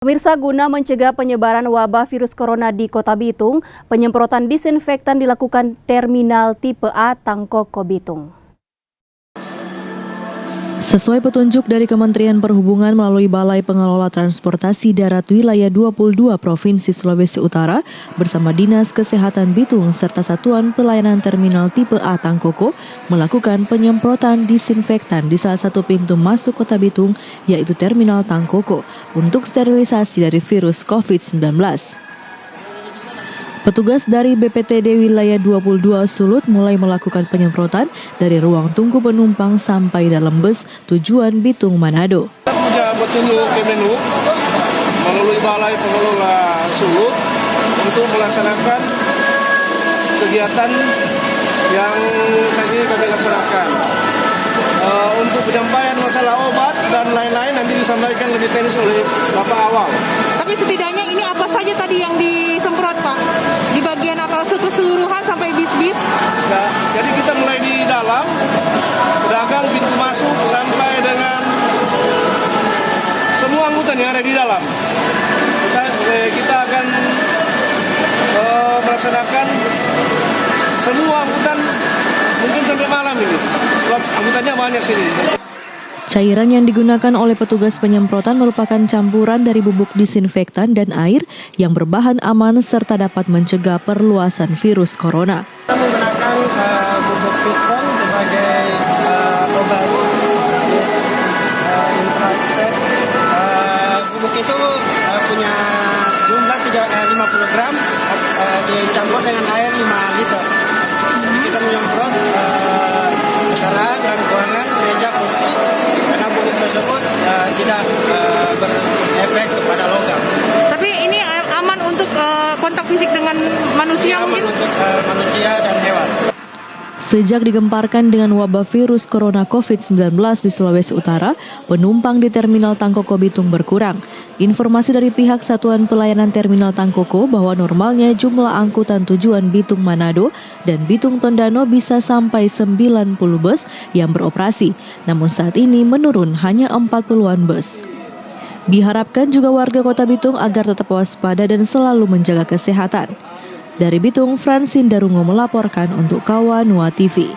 Pemirsa, guna mencegah penyebaran wabah virus corona di Kota Bitung, penyemprotan disinfektan dilakukan terminal tipe A Tangkoko Bitung. Sesuai petunjuk dari Kementerian Perhubungan melalui Balai Pengelola Transportasi Darat Wilayah 22 Provinsi Sulawesi Utara bersama Dinas Kesehatan Bitung serta Satuan Pelayanan Terminal Tipe A Tangkoko melakukan penyemprotan disinfektan di salah satu pintu masuk Kota Bitung, yaitu Terminal Tangkoko, untuk sterilisasi dari virus COVID-19. Petugas dari BPTD Wilayah 22 Sulut mulai melakukan penyemprotan dari ruang tunggu penumpang sampai dalam bus tujuan Bitung Manado. Kita punya petunjuk Kemenhub melalui Balai Pengelola Sulut untuk melaksanakan kegiatan yang saat ini kami laksanakan. Untuk penyampaian masalah obat dan lain-lain nanti disampaikan lebih teknis oleh Bapak Awang. Tapi setidaknya ini apa saja tadi yang disemprot, Pak? Di bagian atau keseluruhan sampai bis-bis? Ya, jadi kita mulai di dalam, pedagang pintu masuk sampai dengan semua angkutan yang ada di dalam. Kita akan melaksanakan semua angkutan mungkin sampai malam ini, sebab angkutannya banyak sini. Cairan yang digunakan oleh petugas penyemprotan merupakan campuran dari bubuk disinfektan dan air yang berbahan aman serta dapat mencegah perluasan virus corona. Kita menggunakan bubuk piton sebagai obat infrared. Bubuk itu punya jumlah 50 gram dicampur dengan air 5 liter. Jadi kita menyemprot kendaraan dan ruangan, meja, kursi, karena bubuk tersebut tidak berefek kepada logam. Tapi ini aman untuk kontak fisik dengan manusia mungkin? Aman untuk manusia dan hewan. Sejak digemparkan dengan wabah virus corona COVID-19 di Sulawesi Utara, penumpang di Terminal Tangkoko Bitung berkurang. Informasi dari pihak Satuan Pelayanan Terminal Tangkoko bahwa normalnya jumlah angkutan tujuan Bitung Manado dan Bitung Tondano bisa sampai 90 bus yang beroperasi, namun saat ini menurun hanya 40-an bus. Diharapkan juga warga Kota Bitung agar tetap waspada dan selalu menjaga kesehatan. Dari Bitung, Francine Darungo melaporkan untuk Kawanua TV.